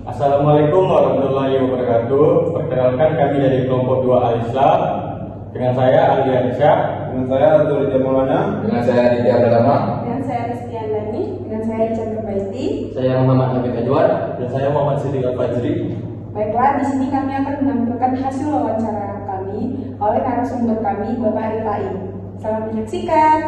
Assalamualaikum warahmatullahi wabarakatuh. Perkenalkan, kami dari kelompok 2 Al-Islam. Dengan saya Ali Arsyad. Dengan saya Abdul Jamamana. Dengan saya Didi Abdulama. Dengan saya Rizky Andani. Dengan saya Ican Kebaiti. Saya Muhammad Habib Ajwar. Dan saya Muhammad Siddiq Al-Fajri. Baiklah, di sini kami akan menampilkan hasil wawancara kami oleh narasumber kami, Bapak Rifai. Selamat menyaksikan.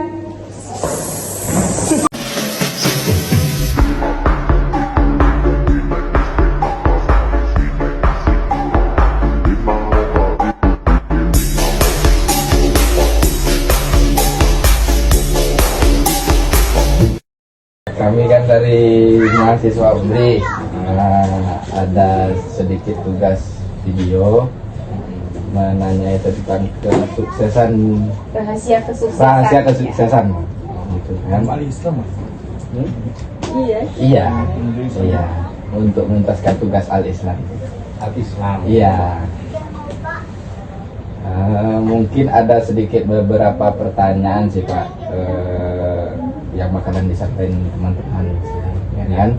Kami kan dari mahasiswa UNRI. Ada sedikit tugas video menanyai tentang kesuksesan, Rahasia kesuksesan. Gitu kan? Al-Islam. Iya. Iya, untuk menuntaskan tugas Al-Islam. Al-Islam. Iya. Mungkin ada sedikit beberapa pertanyaan sih Pak, yang bakalan disampaikan teman-teman, ya kan?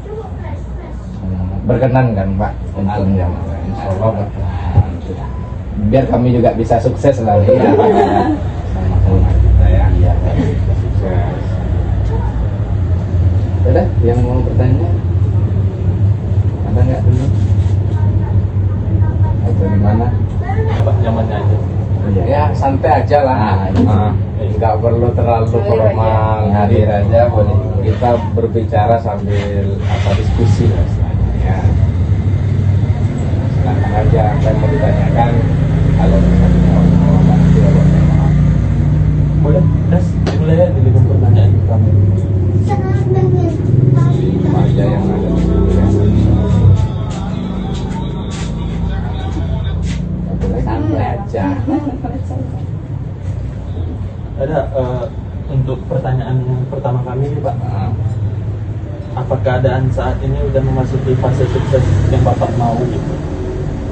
Berkenan kan Pak untuk menjawab? Insya Allah berkenan. Biar kami juga bisa sukses lah. Ya. Saya. Iya. Sukses. Ada yang mau bertanya? Ada nggak dulu? Atau di mana? Pak, nyamannya aja. Ya santai aja lah. Nggak perlu terlalu formal. Hadir aja, boleh kita berbicara sambil diskusi lah istilahnya. Silakan aja apa yang mau ditanyakan. Kalau misalnya Boleh, Des, dimulai ya di lingkup pertanyaan kami. aja yang ada di sini ya. Santai aja. Ada untuk pertanyaan yang pertama kami nih Pak. Apa keadaan saat ini udah memasuki fase sukses yang Bapak mau gitu?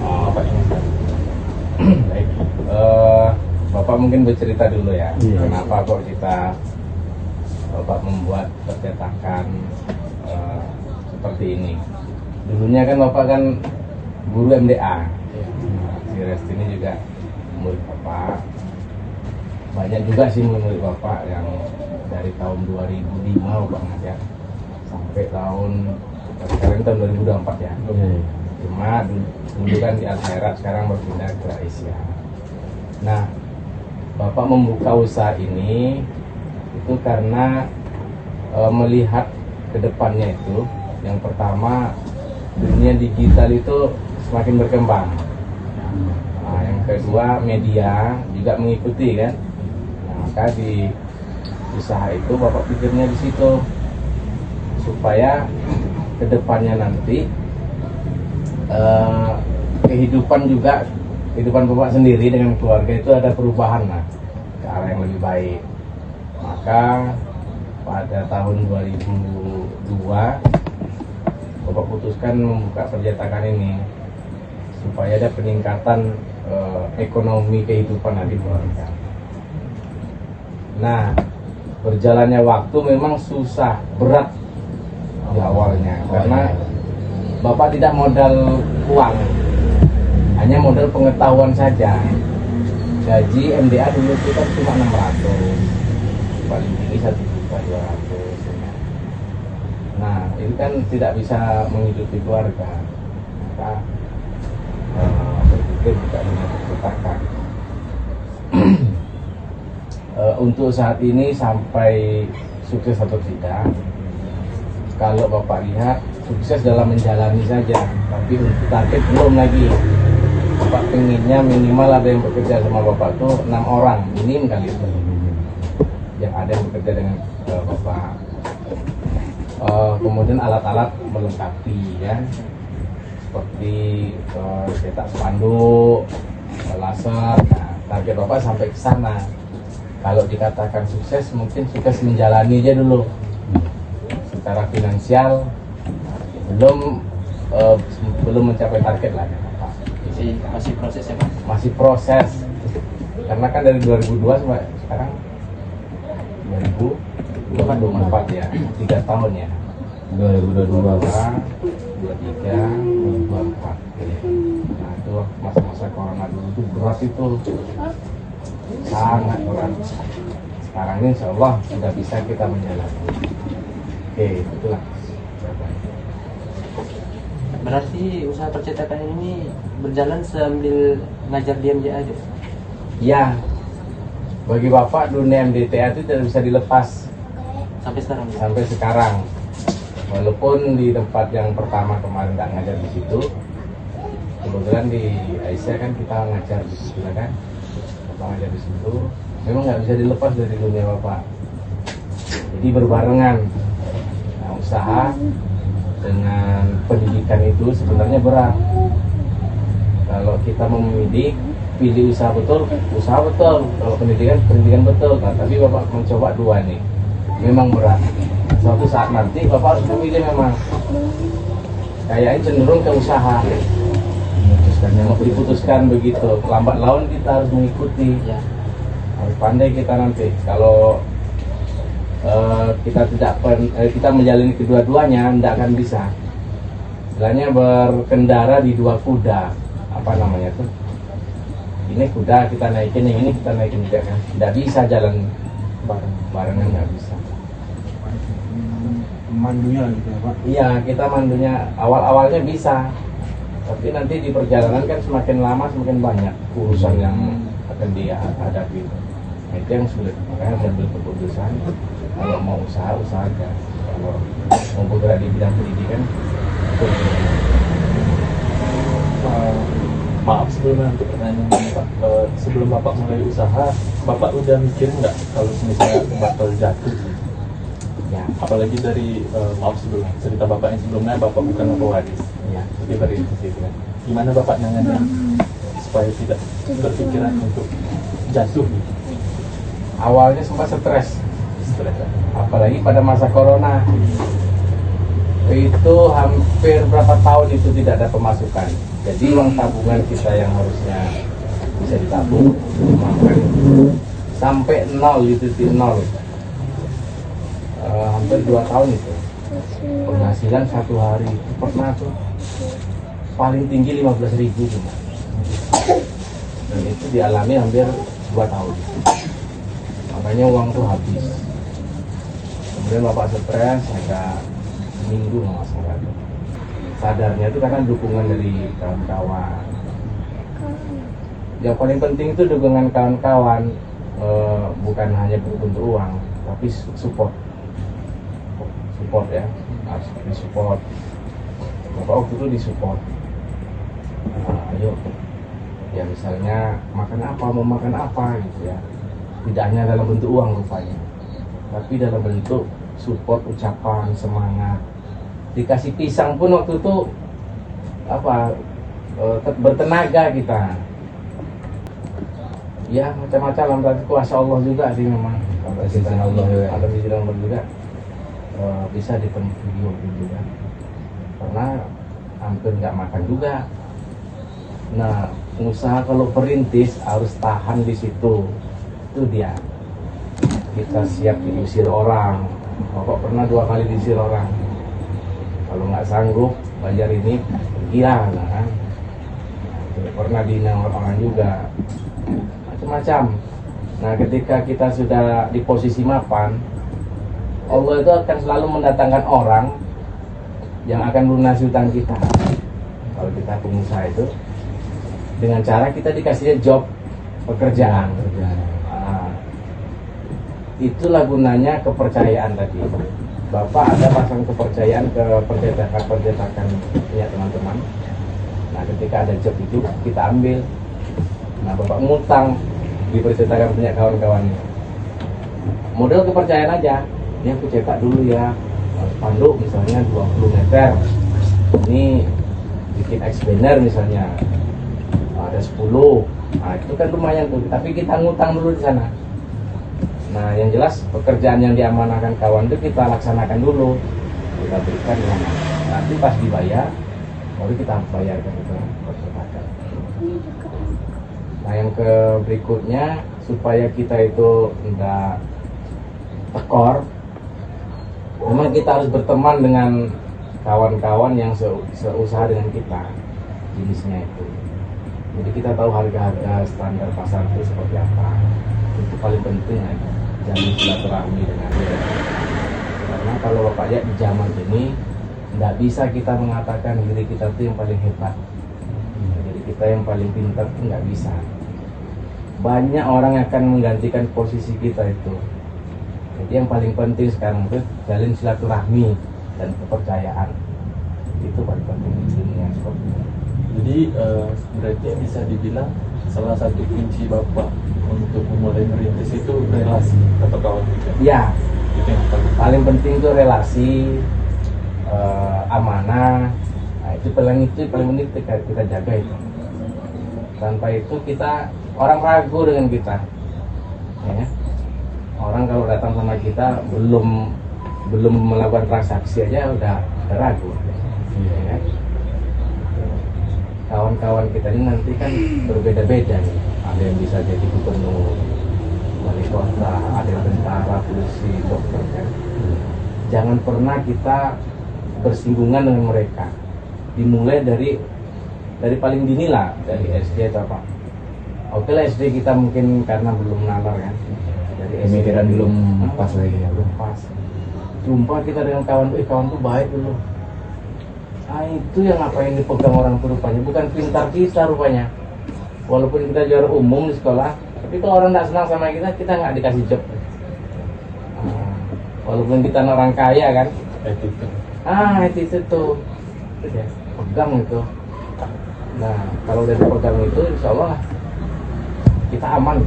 Bapak inginkan. Baik. Bapak mungkin bercerita dulu ya. Kenapa kok kita Bapak membuat percetakan seperti ini? Dulunya kan Bapak kan guru MDA. Si Resti ini juga murid Bapak. Banyak juga sih murid Bapak yang dari tahun 2005 Bapak ngajar sampai sekarang tahun 2024 ya. Cuma dulu kan di Al-Khairat, sekarang berpindah ke Asia. Nah, Bapak membuka usaha ini itu karena melihat ke depannya itu, yang pertama dunia digital itu semakin berkembang. Nah, yang kedua media juga mengikuti kan. Nah, maka di usaha itu Bapak pikirnya di situ supaya ke depannya nanti kehidupan Bapak sendiri dengan keluarga itu ada perubahan lah ke arah yang lebih baik. Maka pada tahun 2002 Bapak putuskan membuka percetakan ini supaya ada peningkatan ekonomi kehidupan di keluarga. Nah, berjalannya waktu memang susah, berat di awalnya karena Bapak tidak modal uang, hanya modal pengetahuan saja. Gaji MDA dulu itu kan cuma 600, paling tinggi 1.200.000. Nah, itu kan tidak bisa menghidupi keluarga. Maka berpikir buka dunia percetakan. Untuk saat ini sampai sukses atau tidak, kalau Bapak lihat sukses dalam menjalani saja, tapi untuk target belum lagi. Bapak pengennya minimal ada yang bekerja sama Bapak tuh 6 orang, minim kali itu yang ada yang bekerja dengan Bapak. Kemudian alat-alat melengkapi ya, seperti cetak spanduk, laser. Nah, target Bapak sampai ke sana. Kalau dikatakan sukses, mungkin sukses menjalani aja dulu. Secara finansial belum mencapai target lah ya Pak. Masih proses ya Pak? Masih proses. Karena kan dari 2002 sampai sekarang 2024 ya, 3 tahun ya. 2022 23 masa-masa corona dulu itu berat, itu sangat berat. Sekarang ini insya Allah sudah bisa kita menjalani. Oke, itulah. Berarti usaha percetakan ini berjalan sambil ngajar di MJA aja? Ya, bagi Bapak dunia MDTA itu tidak bisa dilepas Sampai sekarang? sampai sekarang. Walaupun di tempat yang pertama kemarin nggak ngajar di situ, kebetulan di Aisyah kan kita ngajar di situ kan, Bapak ngajar di situ, memang nggak bisa dilepas dari dunia Bapak. Jadi berbarengan. Nah, usaha dengan pendidikan itu sebenarnya berat. Kalau kita mau mendidik, pilih usaha betul. Kalau pendidikan betul. Nah, tapi Bapak mencoba dua nih, memang berat. Suatu saat nanti Bapak harus memilih memang. Kayaknya cenderung ke usaha. Diputuskan begitu. Lambat laun kita harus mengikuti. Ya. Harus pandai kita nanti. Kalau kita menjalani kedua-duanya, tidak akan bisa. Istilahnya berkendara di dua kuda, apa namanya tuh? Ini kuda kita naikin, yang ini kita naikin juga kan? Tidak bisa jalan barengan, nggak bisa. Mandunya gitu ya Pak. Iya, kita mandunya awal-awalnya bisa, tapi nanti di perjalanan kan semakin lama semakin banyak urusan yang akan dia hadapi. Nah, itu yang sulit. Makanya saya ambil keputusan, kalau mau usaha aja. Kalau mau bergerak di bidang pendidikan, Maaf sebelumnya untuk pertanyaan ini Pak. Sebelum Bapak mulai usaha, Bapak udah mikir nggak kalau misalnya bakal jatuh? ya, Apalagi dari maaf sebelumnya cerita Bapak yang sebelumnya, Bapak bukan pewaris, ya. jadi berinvestasi gitu kan. Gimana Bapak nanganin supaya tidak berpikiran untuk jatuh gitu? Awalnya sempat stres, apalagi pada masa corona. Itu hampir berapa tahun itu tidak ada pemasukan. Jadi uang tabungan kita yang harusnya bisa ditabung, makan sampai nol, itu di nol. Hampir 2 tahun itu. Penghasilan satu hari itu pernah tuh paling tinggi 15.000 cuma. Dan itu dialami hampir 2 tahun. Makanya uang tuh habis. Kemudian Bapak stres, agak seminggu nggak masalah. Sadarnya itu karena dukungan dari kawan-kawan. Yang paling penting itu dukungan kawan-kawan, bukan hanya berbentuk uang, tapi support ya, harus disupport. Bapak waktu itu disupport. Ayo, ya misalnya mau makan apa gitu ya. Tidak hanya dalam bentuk uang rupanya, tapi dalam bentuk support, ucapan, semangat. Dikasih pisang pun waktu itu bertenaga kita. Ya macam-macam, tapi kuasa Allah juga sih memang. Ada izin Allah juga bisa ditemui video juga. Karena hampir nggak makan juga. Nah, pengusaha kalau perintis harus tahan di situ. Itu dia. Kita siap diusir orang. Bapak pernah 2 kali diusir orang. Kalau nggak sanggup bayar ini, pergilah kan. Pernah dihina orang juga, macam-macam. Nah, ketika kita sudah di posisi mapan, Allah itu akan selalu mendatangkan orang yang akan melunasi hutang kita. Kalau kita pengusaha itu, dengan cara kita dikasihnya job, pekerjaan. Nah, itulah gunanya kepercayaan tadi. Bapak ada pasang kepercayaan ke percetakan punya teman-teman. Nah, ketika ada job itu kita ambil. Nah, Bapak ngutang di percetakan punya kawan-kawannya. Model kepercayaan aja. Ini aku cetak dulu ya, spanduk misalnya 20 meter. Ini bikin X-banner misalnya, ada 10. Nah, itu kan lumayan tuh. Tapi kita ngutang dulu di sana. Nah, yang jelas pekerjaan yang diamanahkan kawan itu kita laksanakan dulu, kita berikan uang. Nanti pas dibayar, baru kita bayarkan ke percetakan. Nah, yang ke berikutnya supaya kita itu enggak tekor, memang kita harus berteman dengan kawan-kawan yang seusaha dengan kita, jenisnya itu. Jadi kita tahu harga-harga standar pasar itu seperti apa. Itu paling penting ya, jalin silaturahmi dengan dia. Karena kalau Bapak lihat di zaman ini nggak bisa kita mengatakan diri kita itu yang paling hebat. Jadi kita yang paling pintar itu nggak bisa. Banyak orang yang akan menggantikan posisi kita itu. Jadi yang paling penting sekarang itu jalin silaturahmi dan kepercayaan. Itu paling penting di dunia seperti ini. Jadi berarti bisa dibilang salah satu kunci Bapak untuk memulai merintis itu relasi atau kawan juga. Ya, Itu yang paling penting itu relasi, amanah. Nah, itu paling penting kita jaga itu. Tanpa itu kita orang ragu dengan kita. Ya. Orang kalau datang sama kita belum melakukan transaksi aja udah ragu. Ya. Kawan-kawan kita ini nanti kan berbeda-beda nih. Ada yang bisa jadi gubernur, wali kota, ada yang tentara, polisi, dokter kan. Jangan pernah kita bersinggungan dengan mereka. Dimulai dari paling dini lah, dari SD atau apa. Oke lah, SD kita mungkin karena belum nalar kan. Dari Pemikiran SD belum pas lagi ya. belum pas. Jumpa kita dengan kawan tuh baik dulu. Ah, itu yang apa yang dipegang orang tuh rupanya, bukan pintar kita rupanya. Walaupun kita juara umum di sekolah, tapi kalau orang nggak senang sama kita nggak dikasih job. Walaupun kita orang kaya kan, itu tuh ya, pegang itu. Nah, kalau udah dipegang itu, insya Allah kita aman.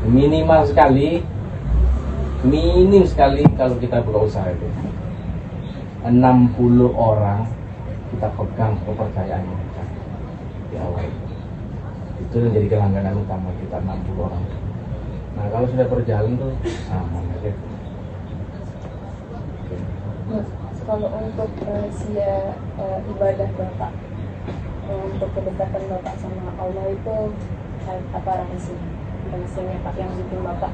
Minim sekali kalau kita berusaha itu. 60 orang kita pegang kepercayaan mereka di awal. Itu yang jadi kelangganan utama kita, 60 orang. Nah, kalau sudah berjalan tuh aman aja. Kalau untuk usia ibadah Bapak, untuk kedekatan Bapak sama Allah itu apa rahasianya Pak yang bikin Bapak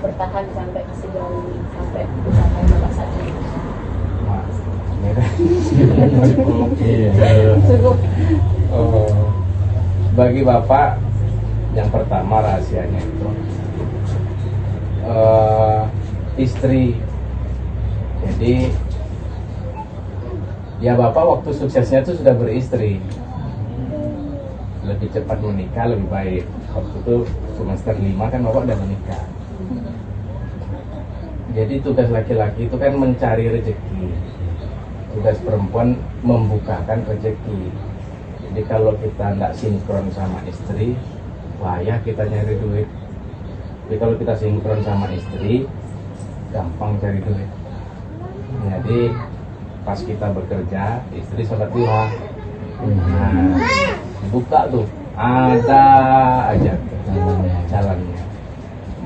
bertahan sampai sejauh ini, sampai mencapai Bapak saat ini? Cukup. Bagi Bapak, yang pertama rahasianya itu istri. Jadi ya Bapak waktu suksesnya itu sudah beristri. Lebih cepat menikah lebih baik. Waktu itu semester 5 kan Bapak udah menikah. Jadi tugas laki-laki itu kan mencari rezeki. Tugas perempuan membukakan rezeki. Jadi kalau kita tidak sinkron sama istri, payah kita nyari duit. Jadi kalau kita sinkron sama istri, gampang cari duit. Jadi pas kita bekerja, istri sholat duha. Nah, buka tuh, ada aja jalannya.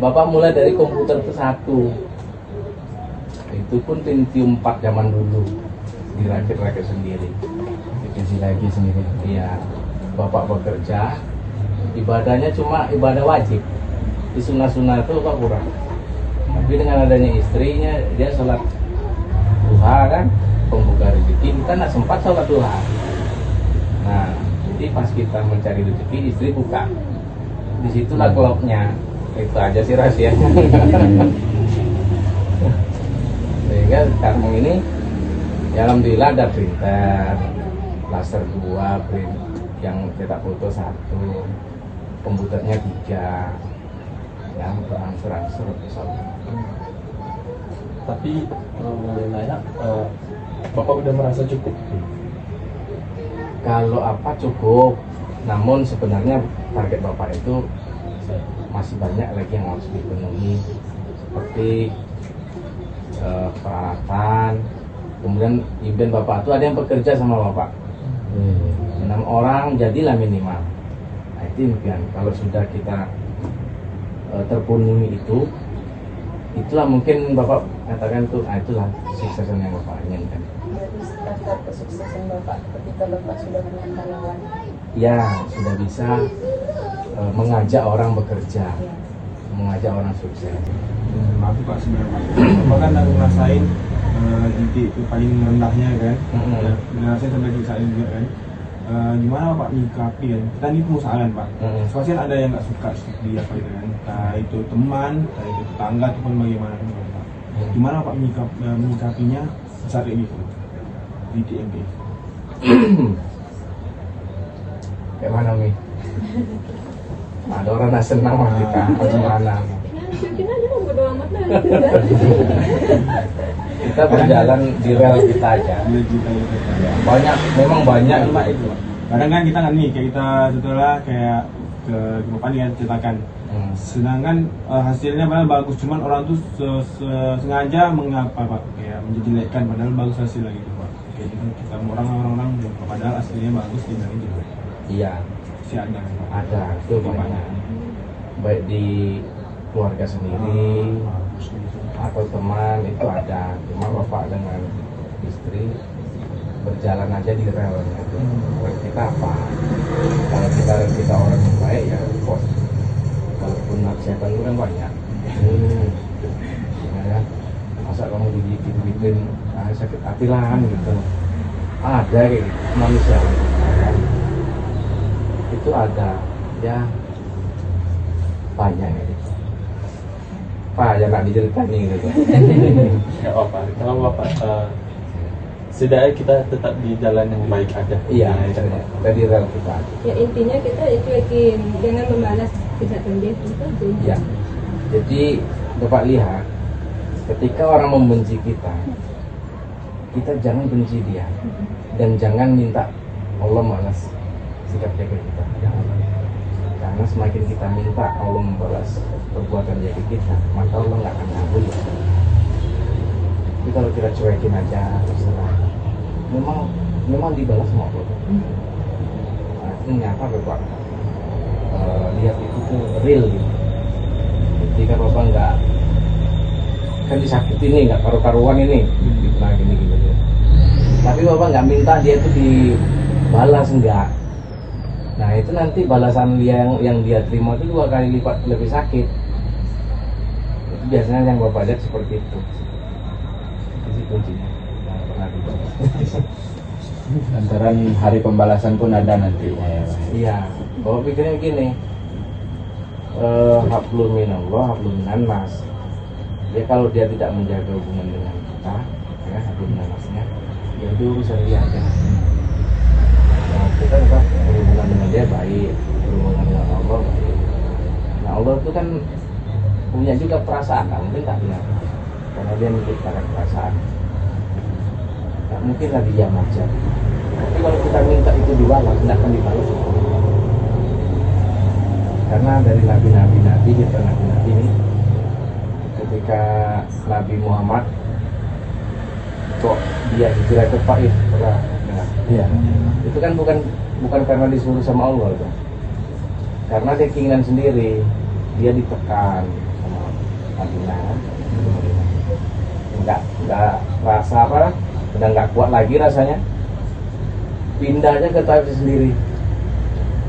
Bapak mulai dari komputer itu 1. Itu pun Pentium 4 zaman dulu, dirakit-rakit sendiri. Dikasih lagi sendiri. Iya, Bapak bekerja, ibadahnya cuma ibadah wajib. Di sunnah-sunnah itu Bapak kurang. Tapi dengan adanya istrinya, dia sholat duha kan, pembuka rezeki. Kita nggak sempat sholat duha. Nah, jadi pas kita mencari rezeki, istri buka. Disitulah klubnya. Itu aja sih rahasianya. Sehingga sekarang ini ya alhamdulillah ada printer, laser 2, print yang cetak foto 1, komputernya 3, yang berangsur-angsur misalnya. Tapi boleh nanya, Bapak udah merasa cukup? Kalau apa cukup, namun sebenarnya target Bapak itu masih banyak lagi yang harus dipenuhi, seperti peralatan. Kemudian impian Bapak itu ada yang bekerja sama Bapak, 6 orang jadilah minimal. Nah, itu impian. Kalau sudah kita terpenuhi itu, itulah mungkin Bapak katakan tuh, itulah kesuksesan yang Bapak inginkan. Jadi standar kesuksesan Bapak ketika Bapak sudah punya karyawan. Ya, sudah bisa mengajak orang bekerja, mengajak orang sukses. Maaf Pak, sebenarnya Bapak kan udah ngerasain titik itu paling rendahnya kan, ngerasain sampai saat juga kan. gimana Bapak menyikapi kan? Kita ini pengusahaan Pak. Mm-mm. Pasti ada yang nggak suka di apa itu kan? Entah itu teman, entah itu tetangga ataupun bagaimana kan Pak. Gimana Pak menyikapinya saat ini gitu di TMB? Kayak mana Mi? Ada orang yang senang sama kita, gimana? Mungkin aja mau bodo amat lah. Kita berjalan di rel kita aja. Bila kita itu kan. Banyak, memang banyak Pak itu. Kadang kan kita nggak nih, kayak kita setelah kayak ke Bapak nih kan ceritakan. Sedangkan hasilnya padahal bagus, cuman orang tuh sengaja mengapa Pak, kayak menjelekkan padahal bagus hasilnya gitu Pak. Kayak gitu kita orang-orang padahal hasilnya bagus dibilang jelek. Iya, Si ada Pak. ada itu banyak. Baik di keluarga sendiri atau teman itu ada. Cuma bapak dengan istri berjalan aja di relnya itu. Rel kita apa? Kalau kita orang yang baik ya bos. Walaupun nasihatnya itu kan banyak. Ya, masa kamu dibikin sakit hati lah kan gitu. Ada kayak gitu, manusia kan. Itu ada ya banyak gitu. Pak ya nak diceritain gitu. Ya apa? Kalau Bapak setidaknya kita tetap di jalan yang baik aja. Iya, Nah, itu, Pak. dari rel kita. Ya intinya kita cuekin, jangan membalas kejahatan dia itu aja. Ya. Jadi Bapak lihat, ketika orang membenci kita jangan benci dia dan jangan minta Allah malas sikap dia ke kita. Jangan. Karena semakin kita minta Allah membalas perbuatan dia ke kita, maka Allah nggak akan ngabul. Tapi kalau kita cuekin aja terserah, memang dibalas sama Allah. Nah, itu nyata Bapak lihat itu tuh real gitu. Ketika Bapak nggak kan disakiti nih, nggak karu-karuan ini, nah gini. Tapi Bapak nggak minta dia itu dibalas, enggak. Nah itu nanti balasan yang dia terima itu 2 kali lipat lebih sakit. Itu biasanya yang Bapak lihat seperti itu. Itu sih kuncinya. Yang pernah dibalas. Lantaran hari pembalasan pun ada nantinya ya. Iya. Bapak pikirnya gini. Hablum minallah, hablum minan nas. Dia kalau dia tidak menjaga hubungan dengan kita, ya hablum minan nasnya, ya itu urusan dia aja. Nah, kita tetap berhubungan dengan dia baik, berhubungan dengan Allah baik. Nah Allah itu kan punya juga perasaan, nggak mungkin tak punya, karena dia menciptakan perasaan. Nggak mungkin lah diam aja. Tapi kalau kita minta itu dibalas, tidak akan dibalas. Karena dari nabi-nabi kita nabi-nabi ini, ketika Nabi Muhammad kok dia hijrah ke Taif, pernah dengar? Iya. Itu kan bukan karena disuruh sama Allah itu. Karena dia keinginan sendiri, dia ditekan sama Madinah. Enggak rasa apa, udah nggak kuat lagi rasanya, pindah aja ke Taif sendiri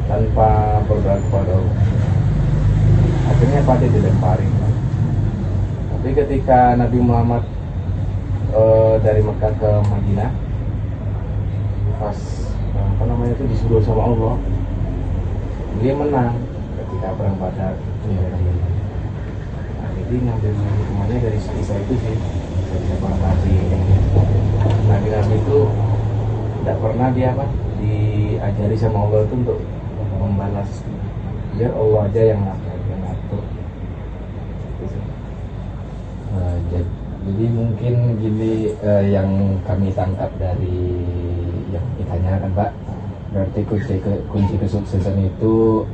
tanpa berdoa kepada Allah. Akhirnya pada dilempari. Tapi ketika Nabi Muhammad dari Mekah ke Madinah, pas itu disuruh sama Allah, dia menang ketika perang Badar. Nah, jadi ngambil hikmahnya dari kisah itu sih, dari para nabi. Nabi itu tidak pernah dia diajari sama Allah itu untuk membalas, biar Allah aja yang ngatur. Jadi mungkin gini yang kami tangkap dari yang ditanya kan Pak, berarti kunci kesuksesan itu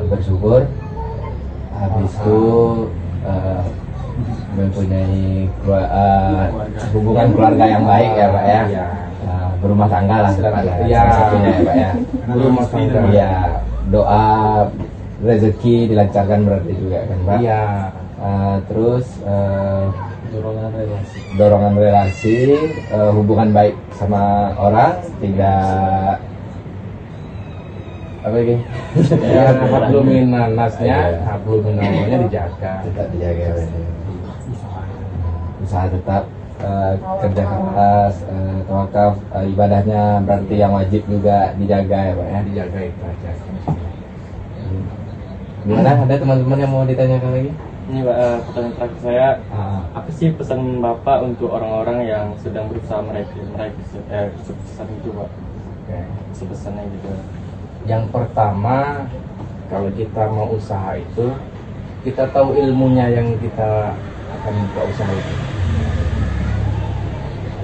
bersyukur, habis itu mempunyai hubungan keluarga yang baik ya Pak ya, berumah tangga lah Ya, satunya ya Pak ya, berumah tangga. ya, doa rezeki dilancarkan berarti juga kan Pak. Iya. Terus dorongan relasi, hubungan baik sama orang, tidak apa ini? Ya, hablum minan nasnya, hablum minallahnya dijaga. Tetap dijaga. Usaha tetap kerja keras, tawakal, ibadahnya berarti yang wajib juga dijaga ya Pak ya. Dijaga itu aja. Gimana, ada teman-teman yang mau ditanyakan lagi? Ini Pak, pertanyaan terakhir saya, Ah, apa sih pesan Bapak untuk orang-orang yang sedang berusaha meraih kesuksesan itu Pak? Oke. Sepesannya gitu. Yang pertama, kalau kita mau usaha itu, kita tahu ilmunya yang kita akan buka usaha itu.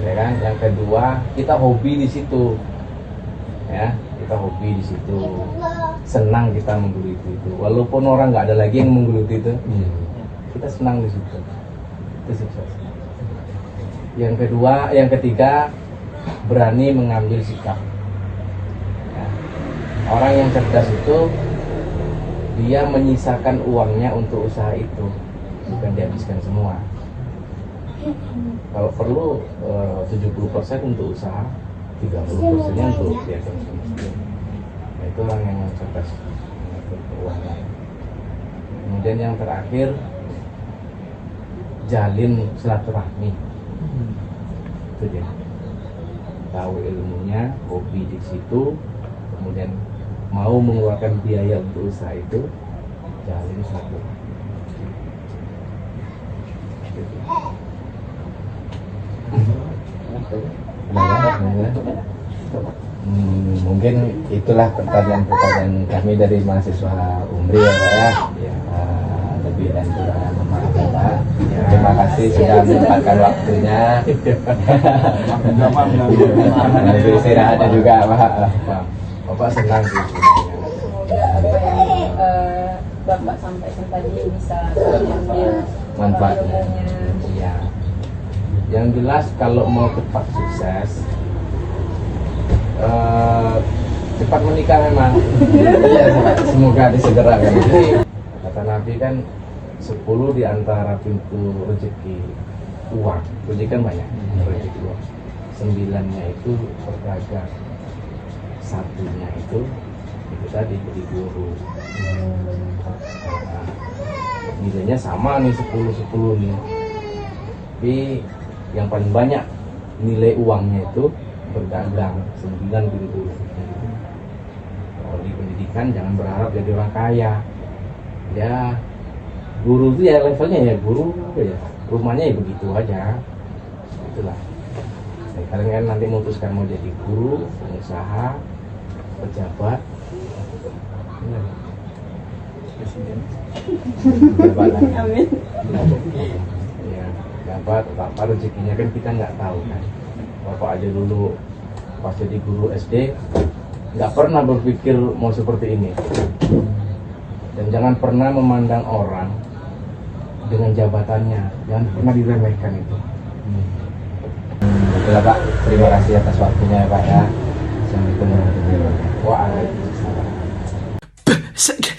Ya kan? Yang kedua, kita hobi di situ. Ya, kita hobi di situ. Senang kita menggeluti itu. Walaupun orang nggak ada lagi yang menggeluti itu, kita senang di situ. Itu sukses. Yang ketiga, berani mengambil sikap. Ya. Orang yang cerdas itu dia menyisakan uangnya untuk usaha itu, bukan dihabiskan semua. Kalau perlu 70% untuk usaha, 30%-nya untuk dia konsumsi. Nah, itu orang yang cerdas mengatur keuangan. Kemudian yang terakhir, jalin silaturahmi. Itu dia. Tahu ilmunya, hobi di situ, kemudian mau mengeluarkan biaya untuk usaha itu, jalin silaturahmi. Mungkin itulah pertanyaan-pertanyaan kami dari mahasiswa Umri ya Pak ya. Lebih dan kurang maaf ya Pak. Terima kasih sudah menyempatkan waktunya. Nanti istirahatnya juga Pak. Bapak senang sih. Semoga apa yang Bapak sampaikan tadi bisa diambil Manfaatnya. ilmunya. Iya. Yang jelas kalau mau cepat sukses, cepat menikah memang. Iya, semoga disegerakan. Jadi kata Nabi kan 10 di antara pintu rezeki uang. Rezeki kan banyak, rezeki uang. 9-nya itu berdagang. 1-nya itu tadi jadi guru. Nah, nilainya sama nih 10 nih. Tapi yang paling banyak nilai uangnya itu berdagang 9 pintu. Kalau di pendidikan jangan berharap jadi orang kaya. Ya guru itu ya levelnya ya guru ya, rumahnya ya begitu aja. Itulah. Nah, kalian kan nanti memutuskan mau jadi guru, pengusaha, pejabat, presiden, Amin. ya jabat apa rezekinya kan kita nggak tahu kan. Bapak aja dulu pas jadi guru SD nggak pernah berpikir mau seperti ini. Dan jangan pernah memandang orang dengan jabatannya, jangan pernah diremehkan itu. Itulah Pak, terima kasih atas waktunya ya Pak ya. Assalamualaikum warahmatullahi wabarakatuh. Waalaikumsalam. Sek